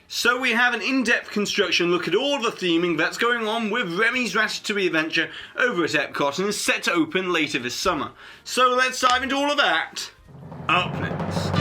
So we have an in-depth construction look at all the theming that's going on with Remy's Ratatouille adventure over at Epcot and is set to open later this summer. So let's dive into all of that up next.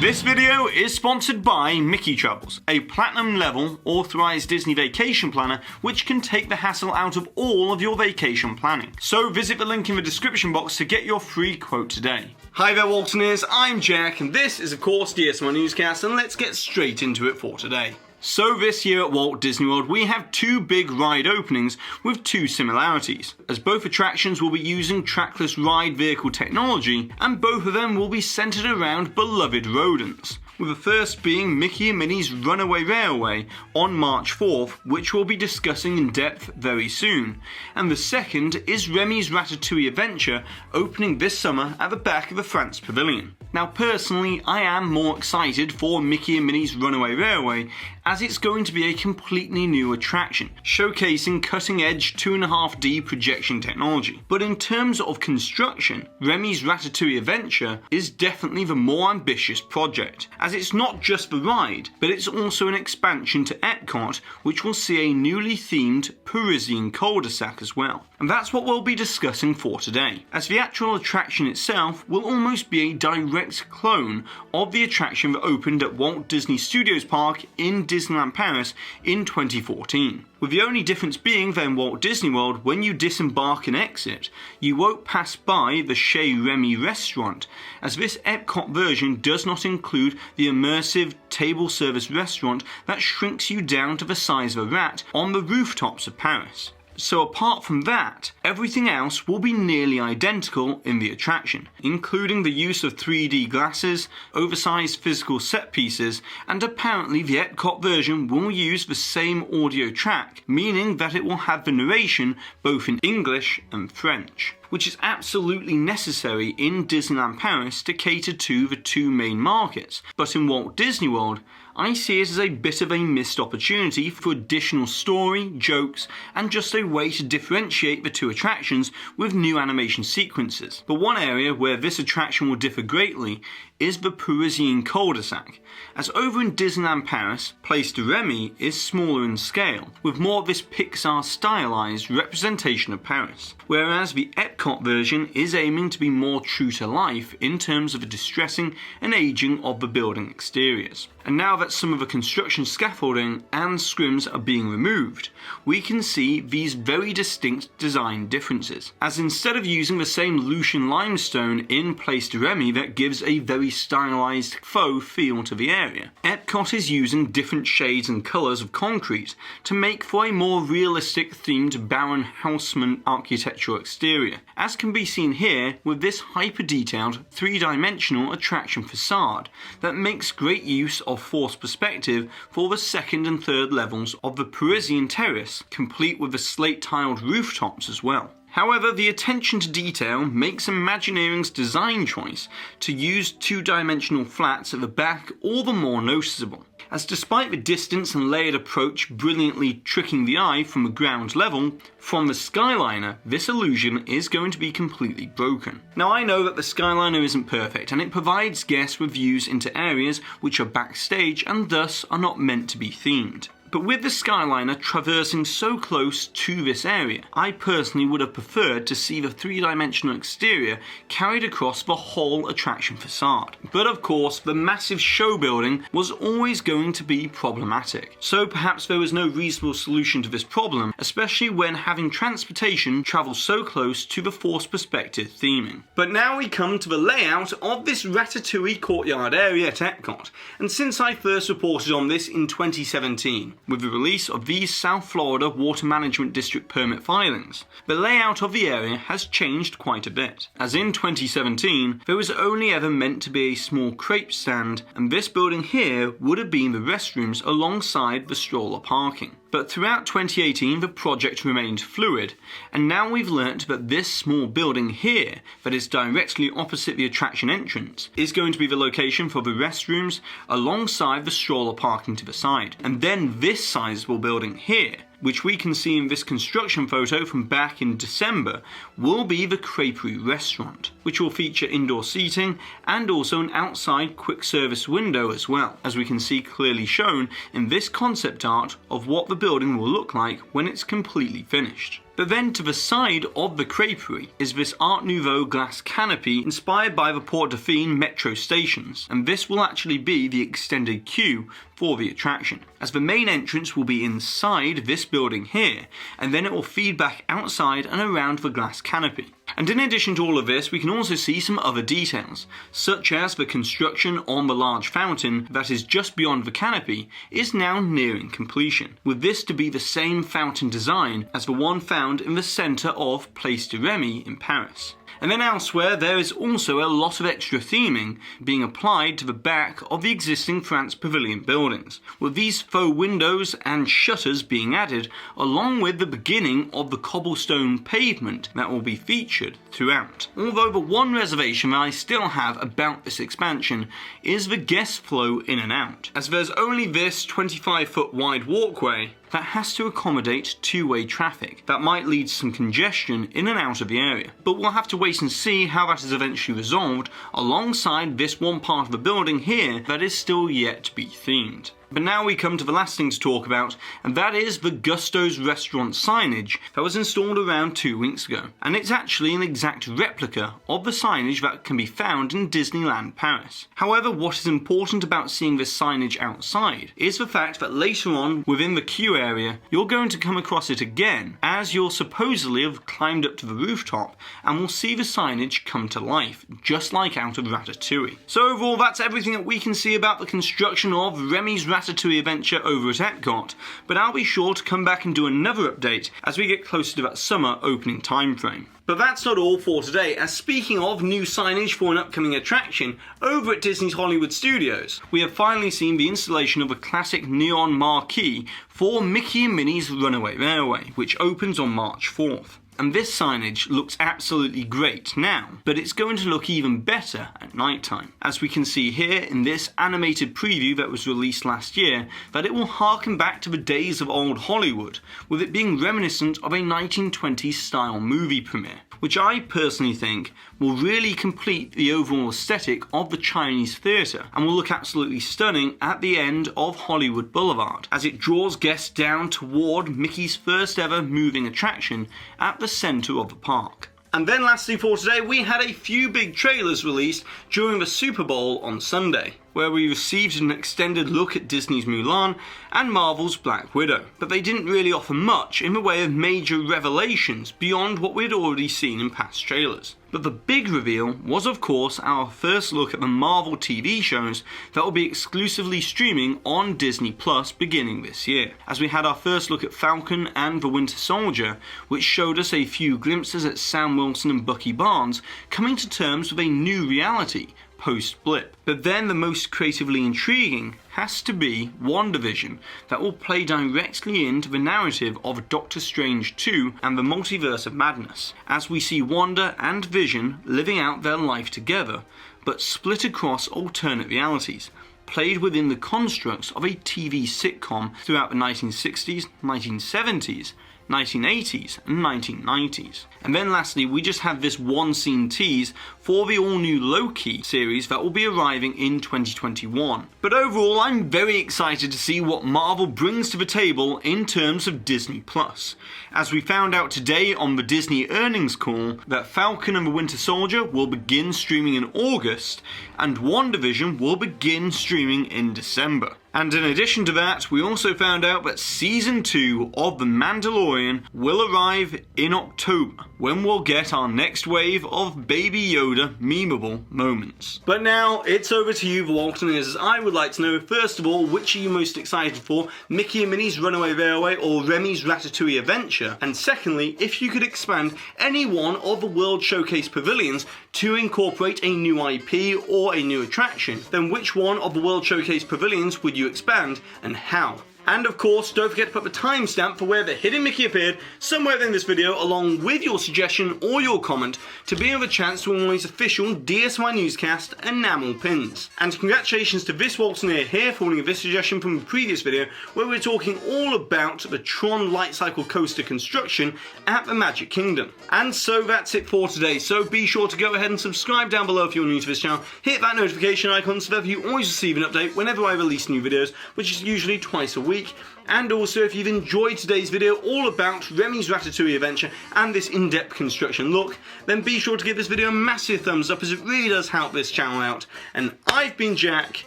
This video is sponsored by Mickey Travels, a platinum level authorized Disney vacation planner which can take the hassle out of all of your vacation planning. So visit the link in the description box to get your free quote today. Hi there Waltoneers, I'm Jack and this is of course DSNY Newscast, and let's get straight into it for today. So this year at Walt Disney World we have two big ride openings with two similarities, as both attractions will be using trackless ride vehicle technology and both of them will be centered around beloved rodents, with the first being Mickey and Minnie's Runaway Railway on March 4th, which we'll be discussing in depth very soon, and the second is Remy's Ratatouille adventure opening this summer at the back of the France Pavilion. Now personally, I am more excited for Mickey and Minnie's Runaway Railway as it's going to be a completely new attraction, showcasing cutting-edge 2.5D projection technology. But in terms of construction, Remy's Ratatouille adventure is definitely the more ambitious project, as it's not just the ride, but it's also an expansion to Epcot, which will see a newly themed Parisian cul-de-sac as well. And that's what we'll be discussing for today, as the actual attraction itself will almost be a direct clone of the attraction that opened at Walt Disney Studios Park in Disneyland Paris in 2014. With the only difference being that in Walt Disney World, when you disembark and exit, you won't pass by the Chez Remy restaurant, as this Epcot version does not include the immersive table service restaurant that shrinks you down to the size of a rat on the rooftops of Paris. So apart from that, everything else will be nearly identical in the attraction, including the use of 3D glasses, oversized physical set pieces, and apparently the Epcot version will use the same audio track, meaning that it will have the narration both in English and French, which is absolutely necessary in Disneyland Paris to cater to the two main markets. But in Walt Disney World, I see it as a bit of a missed opportunity for additional story, jokes, and just a way to differentiate the two attractions with new animation sequences. But one area where this attraction will differ greatly is the Parisian cul-de-sac, as over in Disneyland Paris, Place de Remy is smaller in scale, with more of this Pixar stylized representation of Paris, whereas the Epcot version is aiming to be more true to life in terms of the distressing and aging of the building exteriors. And now that some of the construction scaffolding and scrims are being removed, we can see these very distinct design differences, as instead of using the same Lucian limestone in Place de Remy that gives a very stylized faux feel to the area, Epcot is using different shades and colours of concrete to make for a more realistic themed Baron Haussmann architectural exterior, as can be seen here with this hyper-detailed 3-dimensional attraction facade that makes great use of forced perspective for the second and third levels of the Parisian terrace, complete with the slate-tiled rooftops as well. However, the attention to detail makes Imagineering's design choice to use 2-dimensional flats at the back all the more noticeable, as despite the distance and layered approach brilliantly tricking the eye from the ground level, from the Skyliner, this illusion is going to be completely broken. Now I know that the Skyliner isn't perfect, and it provides guests with views into areas which are backstage and thus are not meant to be themed. But with the Skyliner traversing so close to this area, I personally would have preferred to see the 3-dimensional exterior carried across the whole attraction facade. But of course, the massive show building was always going to be problematic. So perhaps there was no reasonable solution to this problem, especially when having transportation travel so close to the forced perspective theming. But now we come to the layout of this Ratatouille courtyard area at Epcot, and since I first reported on this in 2017, with the release of these South Florida Water Management District permit filings, the layout of the area has changed quite a bit. As in 2017, there was only ever meant to be a small crepe stand, and this building here would have been the restrooms alongside the stroller parking. But throughout 2018 the project remained fluid, and now we've learnt that this small building here, that is directly opposite the attraction entrance, is going to be the location for the restrooms alongside the stroller parking to the side. And then this sizable building here which we can see in this construction photo from back in December, will be the Creperie restaurant, which will feature indoor seating and also an outside quick service window as well, as we can see clearly shown in this concept art of what the building will look like when it's completely finished. But then to the side of the Creperie is this Art Nouveau glass canopy inspired by the Port-Dauphine metro stations, and this will actually be the extended queue for the attraction, as the main entrance will be inside this building here, and then it will feed back outside and around the glass canopy. And in addition to all of this, we can also see some other details, such as the construction on the large fountain that is just beyond the canopy is now nearing completion, with this to be the same fountain design as the one found in the centre of Place de Remy in Paris. And then elsewhere, there is also a lot of extra theming being applied to the back of the existing France Pavilion buildings, with these faux windows and shutters being added, along with the beginning of the cobblestone pavement that will be featured throughout. Although the one reservation that I still have about this expansion is the guest flow in and out, as there's only this 25-foot wide walkway that has to accommodate two-way traffic that might lead to some congestion in and out of the area. But we'll have to wait and see how that is eventually resolved alongside this one part of the building here that is still yet to be themed. But now we come to the last thing to talk about, and that is the Gusto's restaurant signage that was installed around 2 weeks ago. And it's actually an exact replica of the signage that can be found in Disneyland Paris. However, what is important about seeing this signage outside is the fact that later on within the queue area, you're going to come across it again, as you'll supposedly have climbed up to the rooftop and will see the signage come to life, just like out of Ratatouille. So overall, that's everything that we can see about the construction of Remy's Ratatouille adventure over at Epcot, but I'll be sure to come back and do another update as we get closer to that summer opening timeframe. But that's not all for today, as speaking of new signage for an upcoming attraction, over at Disney's Hollywood Studios, we have finally seen the installation of a classic neon marquee for Mickey and Minnie's Runaway Railway, which opens on March 4th. And this signage looks absolutely great now, but it's going to look even better at night time. As we can see here in this animated preview that was released last year, that it will harken back to the days of old Hollywood, with it being reminiscent of a 1920s style movie premiere, which I personally think will really complete the overall aesthetic of the Chinese theatre and will look absolutely stunning at the end of Hollywood Boulevard, as it draws guests down toward Mickey's first ever moving attraction at the centre of the park. And then lastly for today, we had a few big trailers released during the Super Bowl on Sunday, where we received an extended look at Disney's Mulan and Marvel's Black Widow. But they didn't really offer much in the way of major revelations beyond what we'd already seen in past trailers. But the big reveal was of course our first look at the Marvel TV shows that will be exclusively streaming on Disney Plus beginning this year, as we had our first look at Falcon and the Winter Soldier, which showed us a few glimpses at Sam Wilson and Bucky Barnes coming to terms with a new reality post-blip. But then the most creatively intriguing has to be WandaVision, that will play directly into the narrative of Doctor Strange 2 and the Multiverse of Madness, as we see Wanda and Vision living out their life together, but split across alternate realities, played within the constructs of a TV sitcom throughout the 1960s, 1970s, 1980s and 1990s. And then lastly, we just have this one scene tease for the all-new Loki series that will be arriving in 2021. But overall, I'm very excited to see what Marvel brings to the table in terms of Disney Plus, as we found out today on the Disney earnings call that Falcon and the Winter Soldier will begin streaming in August and WandaVision will begin streaming in December. And in addition to that, we also found out that Season 2 of The Mandalorian will arrive in October, when we'll get our next wave of Baby Yoda memeable moments. But now, it's over to you, the Waltoners, as I would like to know, first of all, which are you most excited for, Mickey and Minnie's Runaway Railway or Remy's Ratatouille Adventure? And secondly, if you could expand any one of the World Showcase pavilions to incorporate a new IP or a new attraction, then which one of the World Showcase pavilions would you expand and how? And of course, don't forget to put the timestamp for where the hidden Mickey appeared somewhere in this video, along with your suggestion or your comment, to be with a chance to win one of these official DSNY Newscast enamel pins. And congratulations to this Walt Disney here for winning this suggestion from the previous video, where we were talking all about the Tron Light Cycle coaster construction at the Magic Kingdom. And so that's it for today, so be sure to go ahead and subscribe down below if you're new to this channel, hit that notification icon so that you always receive an update whenever I release new videos, which is usually twice a week. And also, if you've enjoyed today's video all about Remy's Ratatouille adventure and this in-depth construction look, then be sure to give this video a massive thumbs up, as it really does help this channel out. And I've been Jack,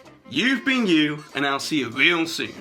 you've been you, and I'll see you real soon.